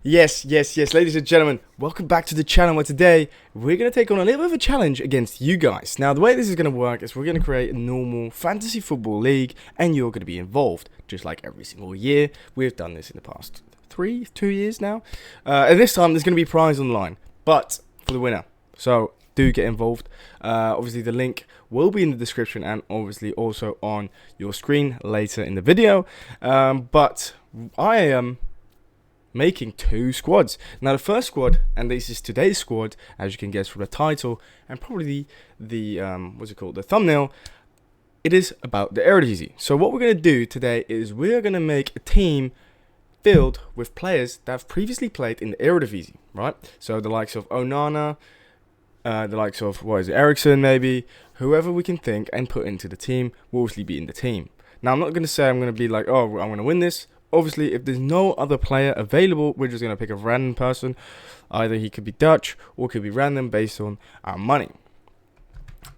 Yes, ladies and gentlemen, welcome back to the channel where today we're going to take on a little bit of a challenge against you guys. Now, the way this is going to work is we're going to create a normal fantasy football league and you're going to be involved, just like every single year. We've done this in the past 2 years now. And this time there's going to be a prize online, but for the winner. So do get involved. Obviously, the link will be in the description and obviously also on your screen later in the video. But I am making 2 squads. Now the first squad, and this is today's squad, as you can guess from the title and probably the thumbnail, it is about the Eredivisie. So what we're going to do today is we're going to make a team filled with players that have previously played in the Eredivisie, right? So the likes of Onana, the likes of, Ericsson maybe, whoever we can think and put into the team will obviously be in the team. Now I'm not going to say I'm going to be like, oh, I'm going to win this. Obviously, if there's no other player available, we're just going to pick a random person. Either he could be Dutch or could be random based on our money.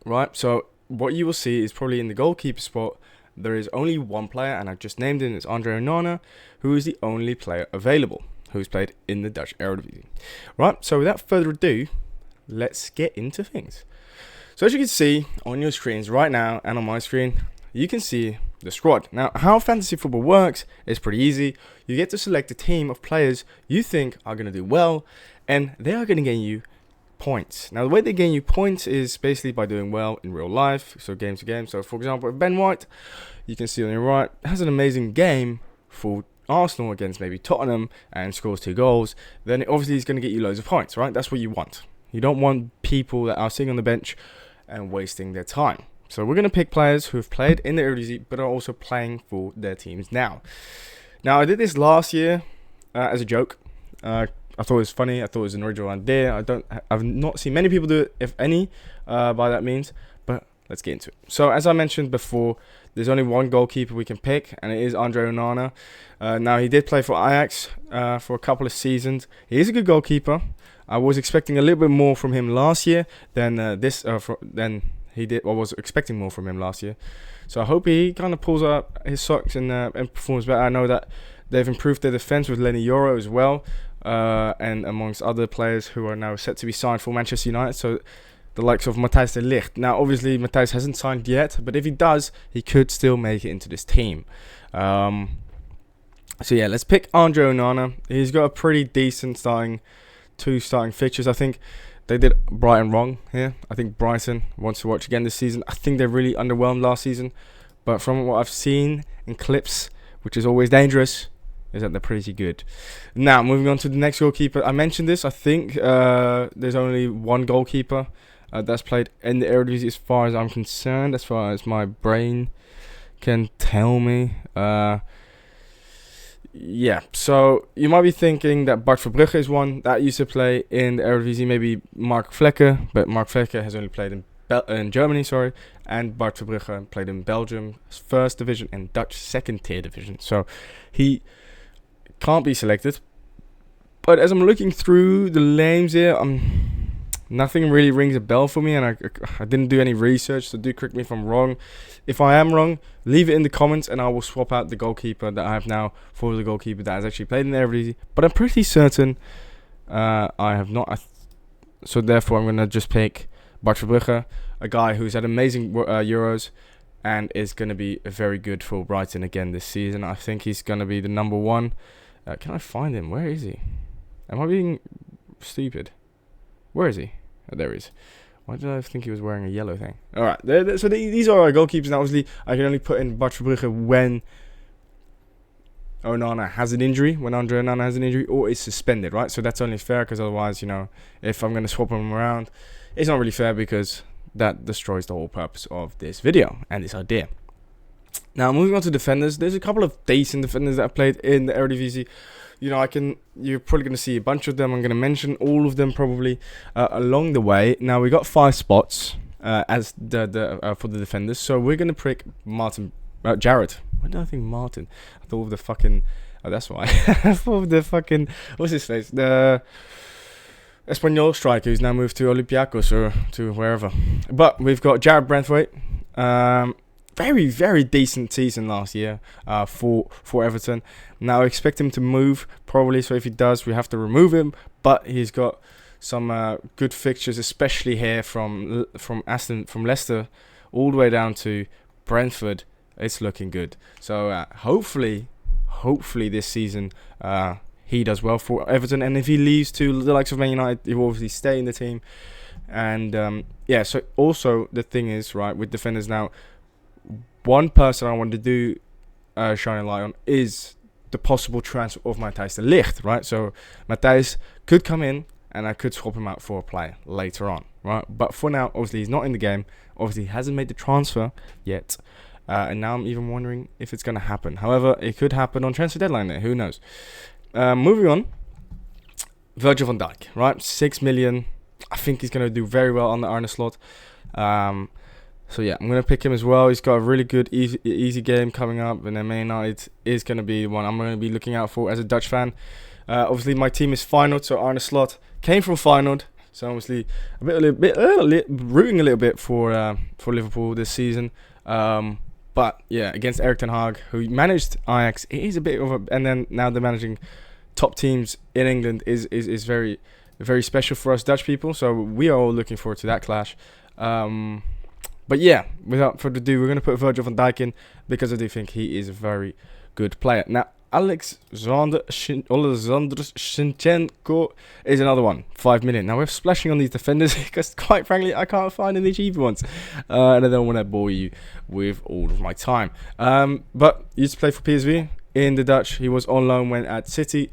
Right, so what you will see is probably in the goalkeeper spot, there is only one player, and I've just named him. It's Andre Onana, who is the only player available who's played in the Dutch Eredivisie. Right, so without further ado, let's get into things. So as you can see on your screens right now and on my screen, you can see the squad. Now, how fantasy football works is pretty easy. You get to select a team of players you think are going to do well, and they are going to gain you points. Now, the way they gain you points is basically by doing well in real life, so game to game. So, for example, if Ben White, you can see on your right, has an amazing game for Arsenal against maybe Tottenham and scores 2 goals, then obviously he's going to get you loads of points, right? That's what you want. You don't want people that are sitting on the bench and wasting their time. So we're going to pick players who have played in the Eredivisie but are also playing for their teams now. Now, I did this last year as a joke. I thought it was funny. I thought it was an original idea. I've not seen many people do it, if any, by that means. But let's get into it. So as I mentioned before, there's only one goalkeeper we can pick, and it is Andre Onana. Now, he did play for Ajax for a couple of seasons. He is a good goalkeeper. I was expecting a little bit more from him last year than he did. I was expecting more from him last year, so I hope he kind of pulls up his socks and performs better. I know that they've improved their defense with Lenny Yoro as well, and amongst other players who are now set to be signed for Manchester United. So the likes of Matthijs de Ligt. Now, obviously, Matthijs hasn't signed yet, but if he does, he could still make it into this team. So yeah, let's pick Andre Onana. He's got a pretty decent two starting fixtures. I think they did Brighton wrong here. I think Brighton wants to watch again this season. I think they really underwhelmed last season. But from what I've seen in clips, which is always dangerous, is that they're pretty good. Now, moving on to the next goalkeeper. I mentioned this. I think there's only one goalkeeper that's played in the Eredivisie as far as I'm concerned, as far as my brain can tell me. Yeah, so you might be thinking that Bart Verbrugge is one that used to play in the Eredivisie, maybe Mark Vlekken, but Mark Vlekken has only played in Germany, and Bart Verbrugge played in Belgium, first division, and Dutch second tier division, so he can't be selected. But as I'm looking through the names here, nothing really rings a bell for me, and I didn't do any research, so do correct me if I'm wrong. If I am wrong, leave it in the comments, and I will swap out the goalkeeper that I have now for the goalkeeper that has actually played in the Eredivisie. But I'm pretty certain I have not. So therefore, I'm going to just pick Bart Verbrugge, a guy who's had amazing Euros and is going to be very good for Brighton again this season. I think he's going to be the number 1. Can I find him? Where is he? Am I being stupid? Where is he? Oh, there he is. Why did I think he was wearing a yellow thing? Alright, so these are our goalkeepers. And obviously, I can only put in Bart Verbrugge when Onana has an injury, when Andre Onana has an injury, or is suspended, right? So that's only fair, because otherwise, if I'm going to swap them around, it's not really fair, because that destroys the whole purpose of this video and this idea. Now, moving on to defenders, there's a couple of decent defenders that have played in the Eredivisie. You're probably going to see a bunch of them. I'm going to mention all of them probably along the way. Now, we got 5 spots as for the defenders. So we're going to pick Jared. Why did I think Martin? I thought of the fucking... Oh, that's why. I thought of the fucking... What's his face? The Espanyol striker who's now moved to Olympiacos or to wherever. But we've got Jared Brentwaite, very, very decent season last year for Everton. Now I expect him to move probably, so if he does, we have to remove him. But he's got some good fixtures, especially here from Leicester all the way down to Brentford. It's looking good. So hopefully this season he does well for Everton, and if he leaves to the likes of Man United, he will obviously stay in the team. And so also the thing is, right, with defenders now, one person I want to do shine a light on is the possible transfer of Matthijs de Ligt, right? So Matthijs could come in and I could swap him out for a player later on, right? But for now, obviously he's not in the game. Obviously he hasn't made the transfer yet. And now I'm even wondering if it's going to happen. However, it could happen on transfer deadline there. Who knows? Moving on. Virgil van Dijk, right? 6 million. I think he's going to do very well on the Arne slot. So yeah, I'm going to pick him as well. He's got a really good, easy game coming up. And then Man United is going to be one I'm going to be looking out for as a Dutch fan. Obviously, my team is Feyenoord, so Arne Slot came from Feyenoord. So obviously, rooting a little bit for Liverpool this season. But yeah, against Erik ten Hag, who managed Ajax, it is a bit of a, and then now they're managing top teams in England is very, very special for us Dutch people. So we are all looking forward to that clash. But yeah, without further ado, we're going to put Virgil van Dijk in because I do think he is a very good player. Now, Alexander Zinchenko is another one, 5 million. Now, we're splashing on these defenders because, quite frankly, I can't find any cheaper ones. And I don't want to bore you with all of my time. But he used to play for PSV in the Dutch. He was on loan when at City.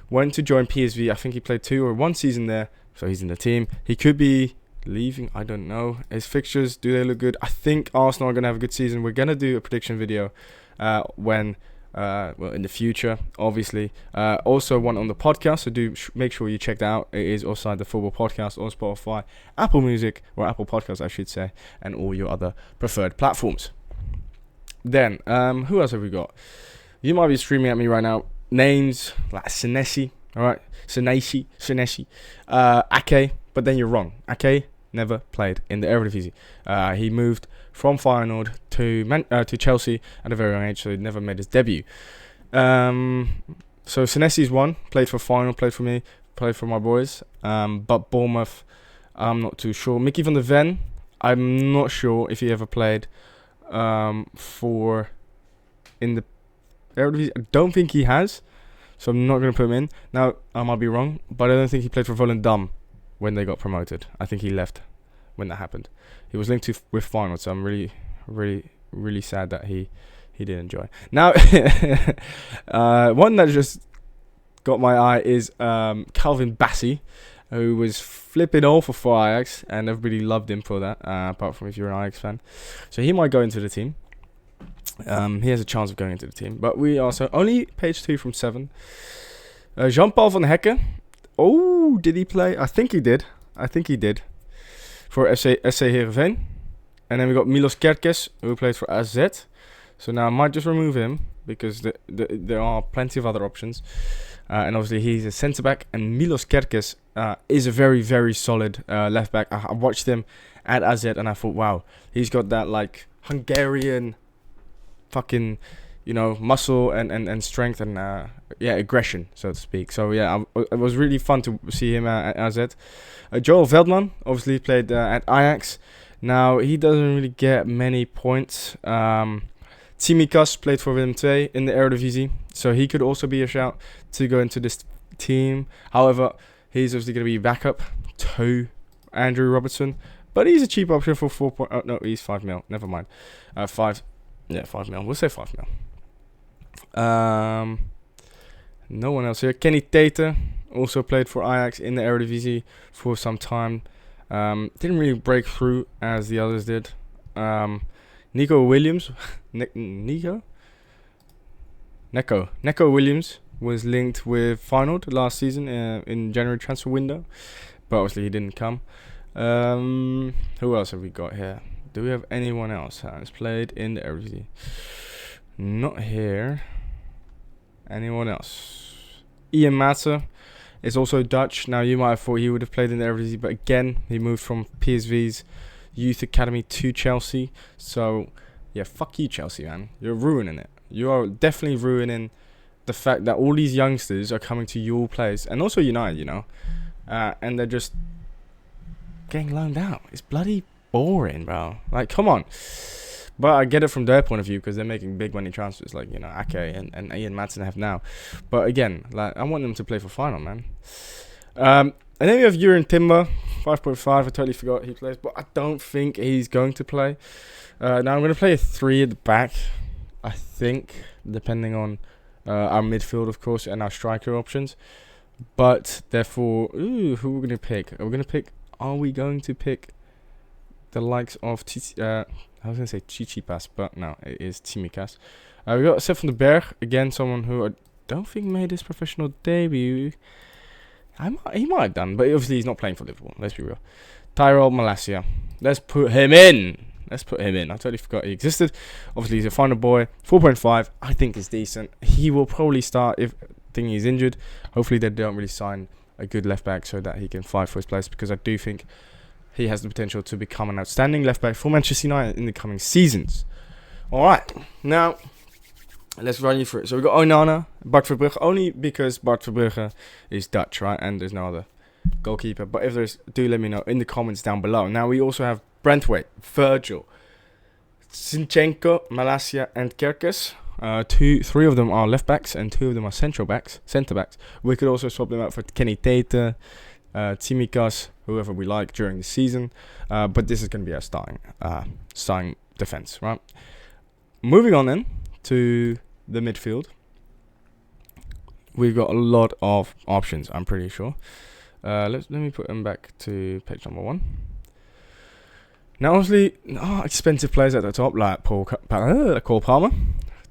Went to join PSV. I think he played 2 or 1 season there. So he's in the team. He could be leaving, I don't know. His fixtures, do they look good? I think Arsenal are going to have a good season. We're going to do a prediction video in the future, obviously. Also one on the podcast, so do make sure you check that out. It is Offside the Football Podcast on Spotify, Apple Music, or Apple Podcasts I should say, and all your other preferred platforms. Then, who else have we got? You might be streaming at me right now. Names like Senesi, alright? Senesi, Ake, but then you're wrong. Ake never played in the Eredivisie. He moved from Feyenoord to Chelsea at a very young age, so he never made his debut. So Senesi's one, played for Feyenoord, played for me, played for my boys. But Bournemouth, I'm not too sure. Mickey van der Ven, I'm not sure if he ever played in the Eredivisie. I don't think he has, so I'm not going to put him in. Now, I might be wrong, but I don't think he played for Volendam when they got promoted. I think he left when that happened. He was linked with Feyenoord, so I'm really, really, really sad that he didn't join. Now, one that just got my eye is Calvin Bassey, who was flipping awful for Ajax, and everybody loved him for that, apart from if you're an Ajax fan. So he might go into the team. He has a chance of going into the team. But we also, only page 2 from 7. Jean-Paul van Hekken. Oh, did he play? I think he did. For SC Heerenveen. And then we got Milos Kerkez, who played for AZ. So now I might just remove him, because there are plenty of other options. And obviously he's a centre-back. And Milos Kerkez is a very, very solid left-back. I watched him at AZ and I thought, wow, he's got that like Hungarian fucking, muscle and strength and aggression, so to speak. So yeah, it was really fun to see him at AZ. Joel Veldman obviously played at Ajax. Now he doesn't really get many points. Tsimikas played for Willem II in the Eredivisie, so he could also be a shout to go into this team. However, he's obviously going to be backup to Andrew Robertson, but he's a cheap option for 4. Oh no, he's 5 mil. Never mind. 5 mil. We'll say 5 mil. No one else here. Kenny Tate also played for Ajax in the Eredivisie for some time. Didn't really break through as the others did. Nico Williams. Nico Williams was linked with Feyenoord last season in January transfer window, but obviously he didn't come. Who else have we got here? Do we have anyone else that has played in the Eredivisie? Not here. Anyone else? Ian Matter is also Dutch. Now, you might have thought he would have played in the Eredivisie, but again, he moved from PSV's youth academy to Chelsea. So Yeah, fuck you, Chelsea, man. You're ruining it. You are definitely ruining the fact that all these youngsters are coming to your place, and also United, and they're just getting loaned out. It's bloody boring, bro. Like, come on. But I get it from their point of view because they're making big money transfers, like, Ake and Ian Madsen have now. But again, like, I want them to play for final, man. And then we have Urin Timber, 5.5. I totally forgot he plays, but I don't think he's going to play. Now I'm going to play a 3 at the back, I think, depending on our midfield, of course, and our striker options. But therefore, who are we going to pick? Are we going to pick the likes of I was going to say Chichipas, but no, it is Tsimikas. We got Seth van den Berg, again, someone who I don't think made his professional debut. He might have done, but obviously he's not playing for Liverpool, let's be real. Tyrell Malacia. Let's put him in. I totally forgot he existed. Obviously, he's a final boy. 4.5, I think is decent. He will probably start if thinking he's injured. Hopefully, they don't really sign a good left back so that he can fight for his place, because I do think he has the potential to become an outstanding left back for Manchester United in the coming seasons. All right, now let's run you through it. So we got Onana, Bart Verbrugge, only because Bart Verbrugge is Dutch, right? And there's no other goalkeeper. But if there's, do let me know in the comments down below. Now we also have Brentwaite, Virgil, Zinchenko, Malacia, and Kerkes. 3 of them are left backs and 2 of them are centre backs. We could also swap them out for Kenny Tate, Tsimikas, whoever we like during the season. But this is going to be our starting defense, right? Moving on then to the midfield. We've got a lot of options, I'm pretty sure. Let me put them back to page number 1. Now, obviously, expensive players at the top, like Cole Palmer.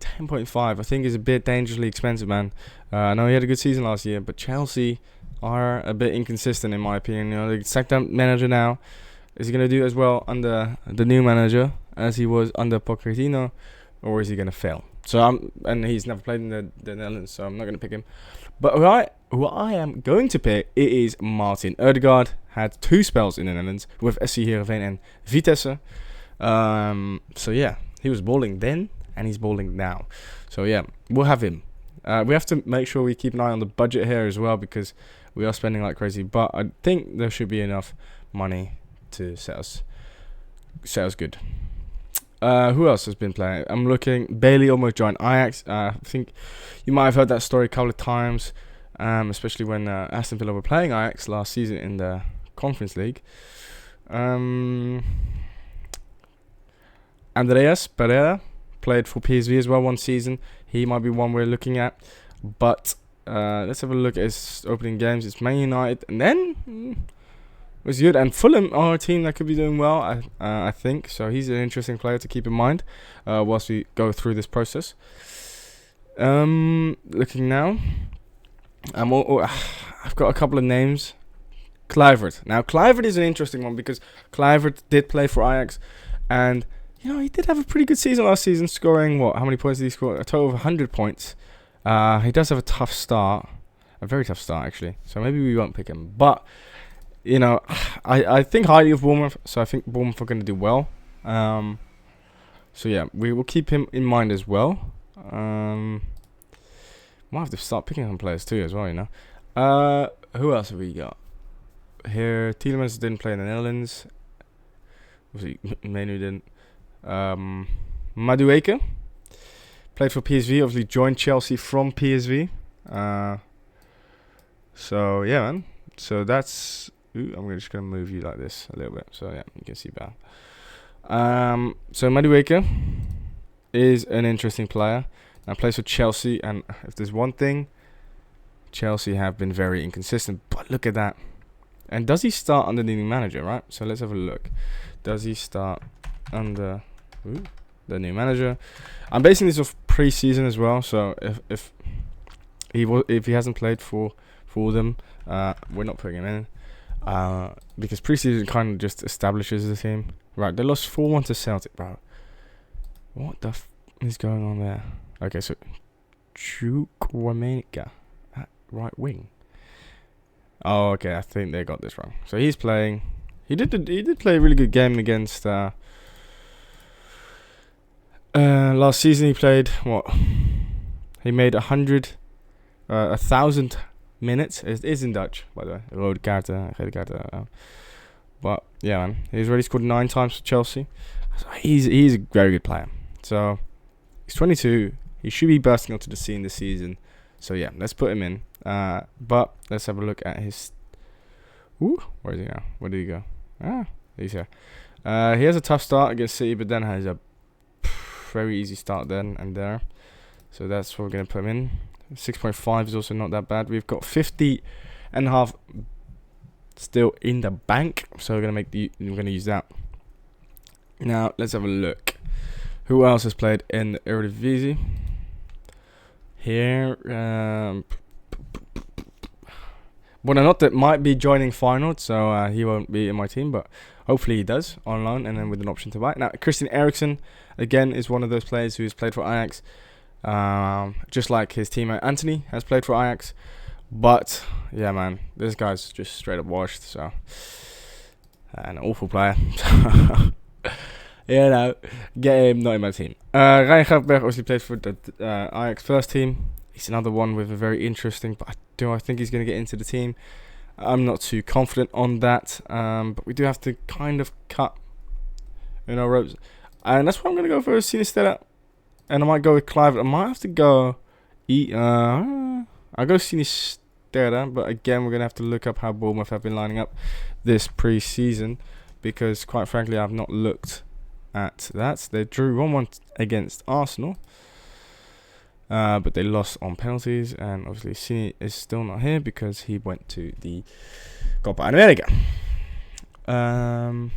10.5, I think, is a bit dangerously expensive, man. I know he had a good season last year, but Chelsea are a bit inconsistent, in my opinion. They sacked that manager now. Is he going to do as well under the new manager as he was under Pochettino, or is he going to fail? And he's never played in the Netherlands, so I'm not going to pick him. But who I am going to pick, it is Martin Ødegaard. Had 2 spells in the Netherlands with SC Heerenveen and Vitesse. So yeah, he was balling then, and he's balling now. So yeah, we'll have him. We have to make sure we keep an eye on the budget here as well, because we are spending like crazy. But I think there should be enough money to set us good. Who else has been playing? I'm looking. Bailey almost joined Ajax. I think you might have heard that story a couple of times, especially when Aston Villa were playing Ajax last season in the Conference League. Andreas Pereira played for PSV as well one season. He might be one we're looking at. But let's have a look at his opening games. It's Man United, and then it was good. And Fulham are a team that could be doing well, I think. So he's an interesting player to keep in mind whilst we go through this process. Looking now, I've got a couple of names. Kluivert. Now, Kluivert is an interesting one because Kluivert did play for Ajax, and he did have a pretty good season last season, scoring how many points did he score? A total of 100 points. He does have a tough start, a very tough start actually. So maybe we won't pick him, but I think highly of Bournemouth, so I think Bournemouth are going to do well. So yeah, we will keep him in mind as well. Might have to start picking some players too as well, Who else have we got? Here, Tielemans didn't play in the Netherlands. Obviously, Menu didn't. Madueke played for PSV. Obviously, joined Chelsea from PSV. So yeah, man. So that's. I'm just gonna move you like this a little bit, so yeah, you can see better. So Madueke is an interesting player. Now plays for Chelsea, and if there's one thing, Chelsea have been very inconsistent. But look at that. And does he start under the new manager, right? So let's have a look. Does he start under the new manager? I'm basing this off pre-season as well. So if he hasn't played for them, we're not putting him in. Because pre-season kind of just establishes the team. Right, they lost 4-1 to Celtic, bro. What the is going on there? Okay, so Chukwuemeka at right wing. Oh, okay. I think they got this wrong. So he's playing. He did play a really good game against Last season he played what? He made 1,000 minutes. It is in Dutch, by the way. Rode kaarten, gele kaarten. But yeah, man, he's already scored 9 times for Chelsea. So he's a very good player. So he's 22. He should be bursting onto the scene this season. So yeah, let's put him in. But let's have a look at his. Ooh, where is he now? Where did he go? He's here. He has a tough start against City, but then has a very easy start then and there. So that's what we're gonna put him in. 6.5 is also not that bad. We've got 50.5 still in the bank, so we're gonna use that. Now let's have a look. Who else has played in the Eredivisie? Here, Buonanotte might be joining Feyenoord, so he won't be in my team, but hopefully he does on loan and then with an option to buy. Now Christian Eriksen again is one of those players who has played for Ajax, just like his teammate Anthony has played for Ajax. But yeah, man, this guy's just straight up washed. So an awful player. You know, get him not in my team. Ryan Gravenberch obviously plays for the Ajax first team. He's another one with a very interesting, but I think he's going to get into the team. I'm not too confident on that, but we do have to kind of cut, ropes. And that's why I'm going to go for Sinistera. And I might go with Clive. I might have to go I'll go Sinistera, but again, we're going to have to look up how Bournemouth have been lining up this pre-season, because quite frankly, I've not looked at that. They drew 1-1 against Arsenal, but they lost on penalties, and obviously Cini is still not here because he went to the Copa America. And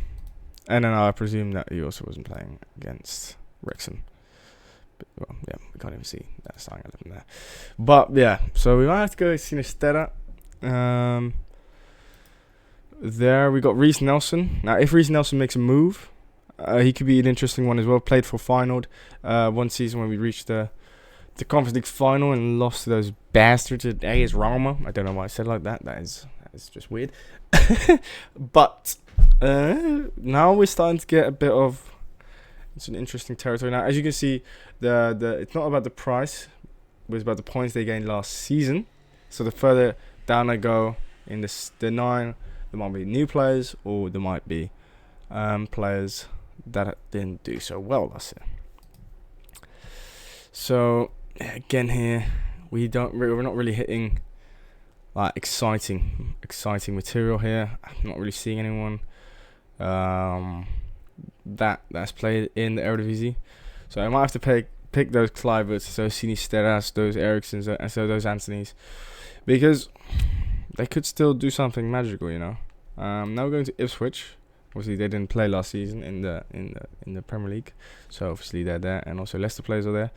then I presume that he also wasn't playing against Wrexham. But, well, yeah, we can't even see that starting 11 there. But yeah, so we might have to go Sinistera. There we got Reece Nelson. Now, if Reece Nelson makes a move, he could be an interesting one as well. Played for Feyenoord one season when we reached the Conference League final and lost to those bastards at AS Roma. I don't know why I said it like that. That is just weird. But now we're starting to get a bit of an interesting territory. Now, as you can see, the it's not about the price, but it's about the points they gained last season. So the further down I go in the 9, there might be new players, or there might be players that didn't do so well last year. So again, here we're not really hitting like exciting material here. I'm not really seeing anyone that's played in the Eredivisie. So I might have to pick those Kluiverts, those Sinisteras, those Eriksens, and so those Anthonys, because they could still do something magical, Now we're going to Ipswich. Obviously, they didn't play last season in the Premier League, so obviously they're there, and also Leicester players are there.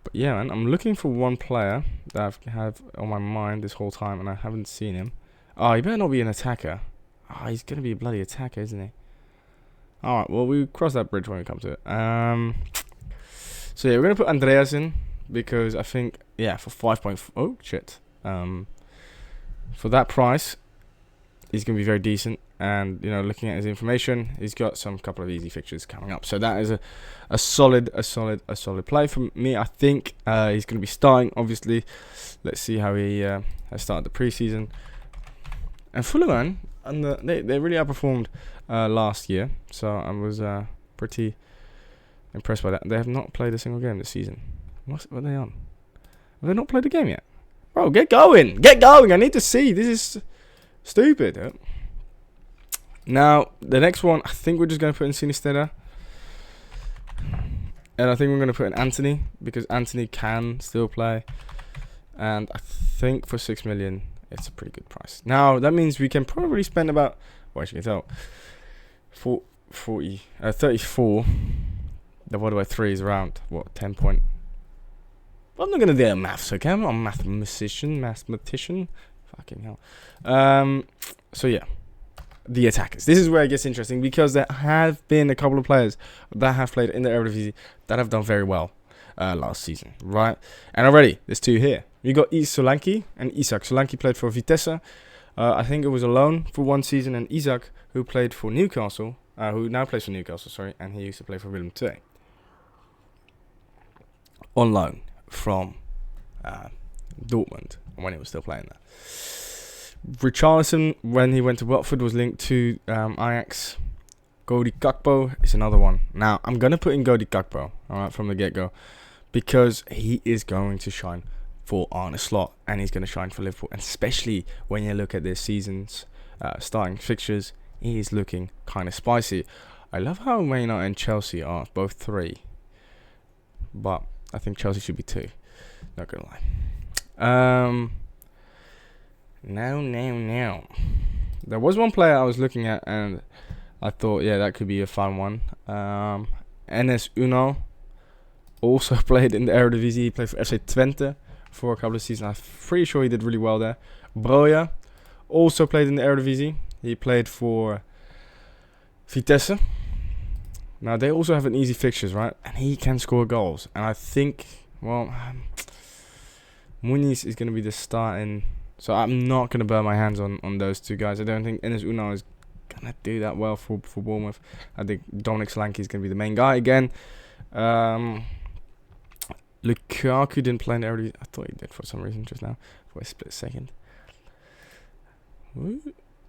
But yeah, man, I'm looking for one player that I have on my mind this whole time, and I haven't seen him. Oh, he better not be an attacker. Oh, he's gonna be a bloody attacker, isn't he? All right, well, we cross that bridge when we come to it. So yeah, we're gonna put Andreas in because I think for 5. Oh shit. For that price, he's going to be very decent, and looking at his information, he's got some couple of easy fixtures coming up, so that is a solid play from me. I think he's going to be starting. Obviously, let's see how he has started the preseason. And Fulham, man, and they really outperformed last year, so I was pretty impressed by that. They have not played a single game this season. What are they on? Have they not played a game yet? Bro, get going! I need to see. This is stupid. Now, the next one, I think we're just going to put in Sinistera. And I think we're going to put in Anthony, because Anthony can still play. And I think for 6 million, it's a pretty good price. Now, that means we can probably spend about, well, as you can tell, 34. Divided by 3 is around, 10 point. I'm not going to do the maths, okay? I'm not a mathematician. Fucking hell. So, yeah. The attackers. This is where it gets interesting, because there have been a couple of players that have played in the Eredivisie that have done very well last season, right? And already, there's 2 here. We got Solanke and Isaac. Solanke played for Vitesse. I think it was a loan for 1 season. And Isaac, who played for Newcastle, who now plays for Newcastle, sorry, and he used to play for Willem II. On loan from Dortmund when he was still playing there. Richarlison, when he went to Watford, was linked to Ajax. Cody Gakpo is another one. Now, I'm going to put in Cody Gakpo, alright, from the get-go, because he is going to shine for Arne Slot, and he's going to shine for Liverpool, and especially when you look at this season's starting fixtures, he is looking kind of spicy. I love how Man United and Chelsea are both 3, but I think Chelsea should be 2. Not going to lie. Now. There was one player I was looking at, and I thought, yeah, that could be a fun one. Enes Unal also played in the Eredivisie. He played for FC Twente for a couple of seasons. I'm pretty sure he did really well there. Broja also played in the Eredivisie. He played for Vitesse. Now, they also have an easy fixtures, right? And he can score goals. And I think, well, Muniz is going to be the starting. So I'm not going to burn my hands on those 2 guys. I don't think Enes Unal is going to do that well for Bournemouth. I think Dominic Solanke is going to be the main guy again. Lukaku didn't play in the Eredivisie. I thought he did for some reason just now. For a split second.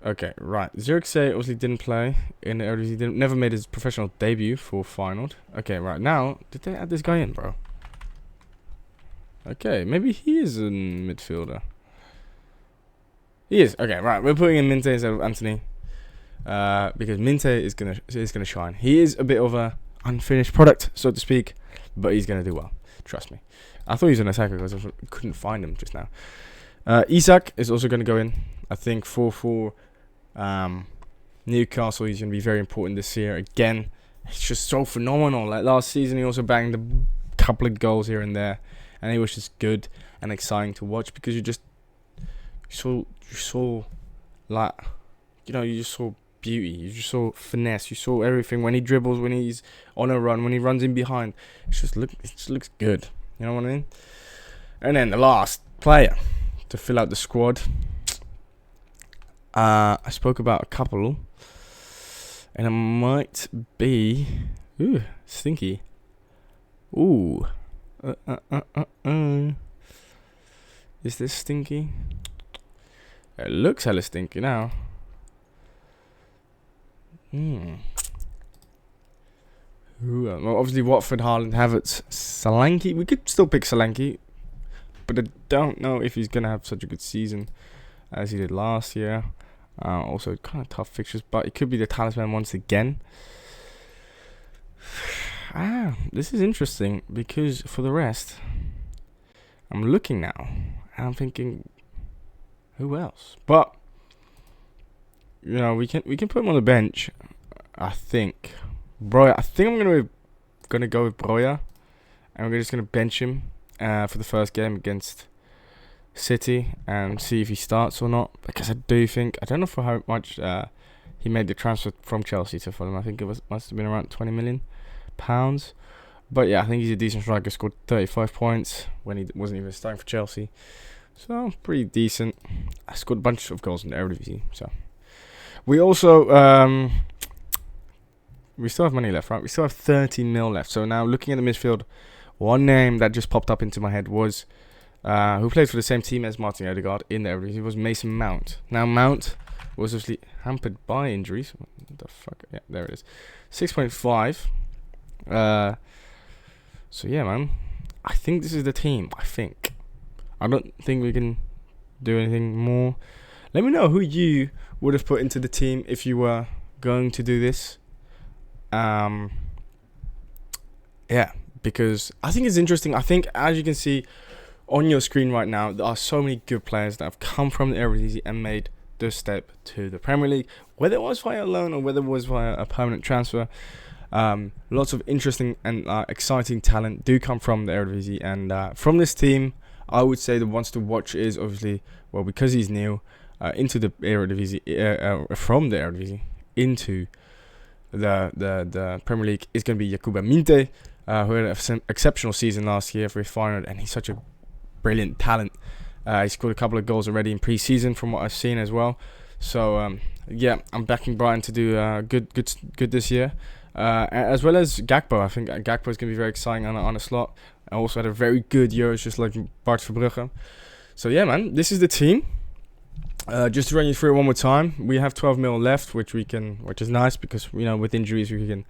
Okay, right. Zirkzee obviously didn't play in the Eredivisie. Never made his professional debut for Feyenoord. Okay, right. Now, did they add this guy in, bro? Okay, maybe he is a midfielder. He is. Okay, right. We're putting in Minte instead of Anthony. Because Minte is gonna shine. He is a bit of a unfinished product, so to speak, but he's gonna do well. Trust me. I thought he was an attacker because I couldn't find him just now. Isak is also gonna go in. I think for Newcastle, he's gonna be very important this year. Again, it's just so phenomenal. Like last season, he also banged a couple of goals here and there, and it was just good and exciting to watch because you saw like, you just saw beauty, you just saw finesse, you saw everything when he dribbles, when he's on a run, when he runs in behind. It just looks good. You know what I mean? And then the last player to fill out the squad. I spoke about a couple, and it might be stinky. Is this stinky? It looks hella stinky now. Well, obviously Watford, Haaland, Havertz, Solanke. We could still pick Solanke, but I don't know if he's gonna have such a good season as he did last year. Also, kind of tough fixtures, but it could be the talisman once again. This is interesting because for the rest, I'm looking now and I'm thinking, who else? But we can put him on the bench. I think Broja. I think I'm gonna go with Broja, and we're just gonna bench him for the first game against City and see if he starts or not. Because I don't know for how much he made the transfer from Chelsea to Fulham. I think it must have been around £20 million. But yeah, I think he's a decent striker. Scored 35 points when he wasn't even starting for Chelsea. So, pretty decent. I scored a bunch of goals in the Eredevisie. So, we also, we still have money left, right? We still have 13 mil left. So, now looking at the midfield, one name that just popped up into my head was, who plays for the same team as Martin Odegaard in the Eredivisie, was Mason Mount. Now, Mount was obviously hampered by injuries. What the fuck? Yeah, there it is. 6.5. So, yeah, man. I think this is the team. I don't think we can do anything more. Let me know who you would have put into the team if you were going to do this. Yeah, because I think it's interesting. I think, as you can see on your screen right now, there are so many good players that have come from the Eredivisie and made the step to the Premier League, whether it was via loan or whether it was via a permanent transfer. Lots of interesting and exciting talent do come from the Eredivisie, and from this team, I would say the ones to watch is obviously, well, because he's new into the Eredivisie, from the Eredivisie into the Premier League, is going to be Yakuba Minte, who had an exceptional season last year for Feyenoord, and he's such a brilliant talent. He scored a couple of goals already in pre-season from what I've seen as well. So yeah, I'm backing Brighton to do good this year. As well as Gakpo. I think Gakpo is going to be very exciting on a slot. I also had a very good Euros, just like Bart Verbrugge. So yeah, man, this is the team. Just to run you through it one more time, we have 12 mil left, which is nice because with injuries we can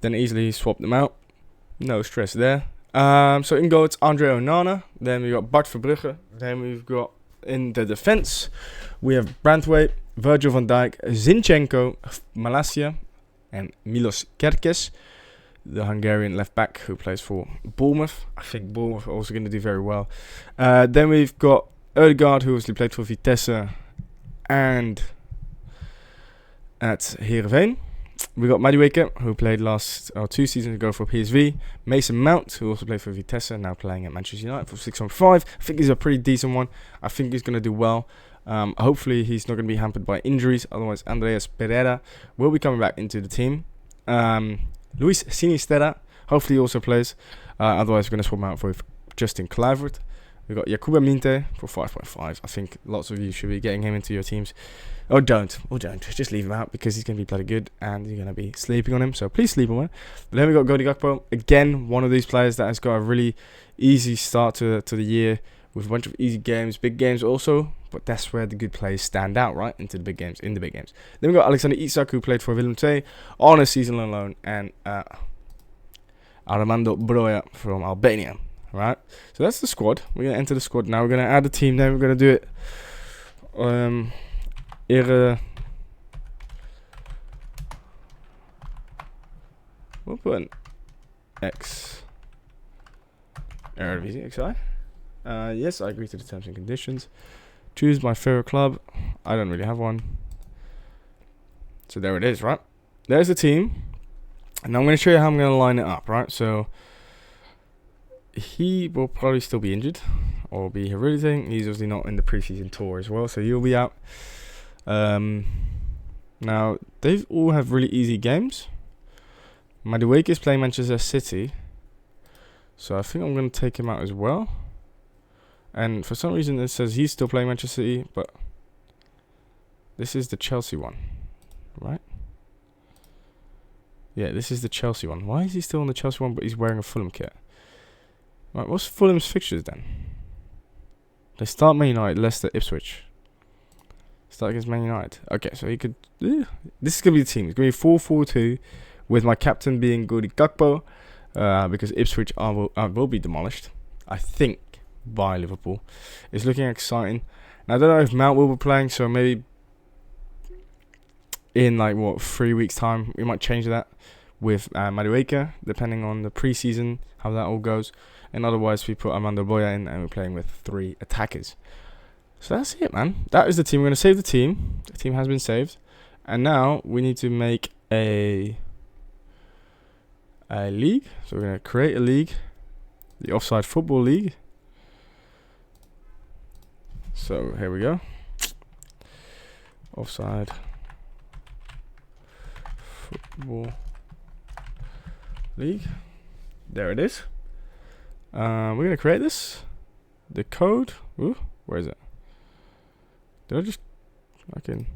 then easily swap them out. No stress there. So in goal it's Andre Onana. Then we got Bart Verbrugge. Then we've got in the defense we have Brandweight, Virgil van Dijk, Zinchenko, Malacia, and Milos Kerkez, the Hungarian left back who plays for Bournemouth. I think Bournemouth are also going to do very well. Then we've got Ødegaard, who obviously played for Vitesse and at Heerenveen. We got Madueke, who played 2 seasons ago for PSV. Mason Mount, who also played for Vitesse, now playing at Manchester United for 6.5. I think he's a pretty decent one. I think he's going to do well. Hopefully he's not going to be hampered by injuries. Otherwise, Andreas Pereira will be coming back into the team. Luis Sinisterra, hopefully he also plays. Otherwise, we're going to swap him out for Justin Kluivert. We've got Yakuba Minte for 5.5. I think lots of you should be getting him into your teams. Or don't. Just leave him out because he's going to be bloody good and you're going to be sleeping on him. So please sleep on him. Then we got Cody Gakpo. Again, one of these players that has got a really easy start to the year with a bunch of easy games, big games also. But that's where the good players stand out, right? In the big games. Then we got Alexander Isak, who played for Willem II on a season loan. And Armando Broja from Albania. Right, so that's the squad. We're going to enter the squad now. We're going to add the team. Then we're going to do it. We'll put an X. Eredevisie XI. Yes, I agree to the terms and conditions. Choose my favorite club. I don't really have one. So there it is, right? There's the team. And I'm going to show you how I'm going to line it up, right? So he will probably still be injured or be hereditary. He's obviously not in the preseason tour as well, so he'll be out. Now, they all have really easy games. Madueke is playing Manchester City, so I think I'm going to take him out as well. And for some reason it says he's still playing Manchester City, but this is the Chelsea one, right? Yeah, this is the Chelsea one. Why is he still on the Chelsea one, but he's wearing a Fulham kit? Right, what's Fulham's fixtures then? They start Man United, Leicester, Ipswich. Start against Man United. Okay, so he could... this is going to be the team. It's going to be 4-4-2 with my captain being Cody Gakpo because Ipswich will be demolished, I think, by Liverpool. It's looking exciting. Now, I don't know if Mount will be playing, so maybe in 3 weeks' time, we might change that with Madueke, depending on the preseason, how that all goes. And otherwise, we put Armando Broja in and we're playing with 3 attackers. So that's it, man. That is the team. We're going to save the team. The team has been saved. And now we need to make a league. So we're going to create a league. The Offside Football League. So here we go. Offside Football League. There it is. We're going to create this. The code. Ooh, where is it? Did I just... I can...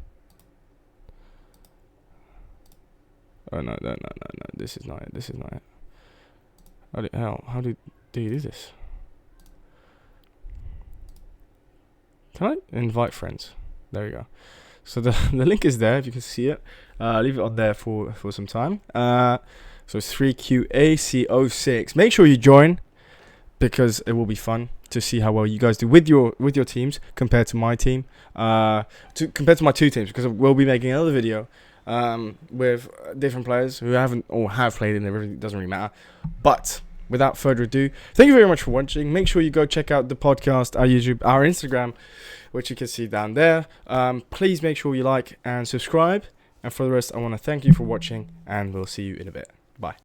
Oh, no. This is not it. How the hell? How do you do this? Can I invite friends? There we go. So the link is there if you can see it. Leave it on there for some time. So it's 3QAC06. Make sure you join because it will be fun to see how well you guys do with your teams compared to my team. Compared to my 2 teams, because we'll be making another video with different players who haven't or have played in there. It doesn't really matter. But without further ado, thank you very much for watching. Make sure you go check out the podcast, our YouTube, our Instagram, which you can see down there. Please make sure you like and subscribe. And for the rest, I want to thank you for watching, and we'll see you in a bit. Bye.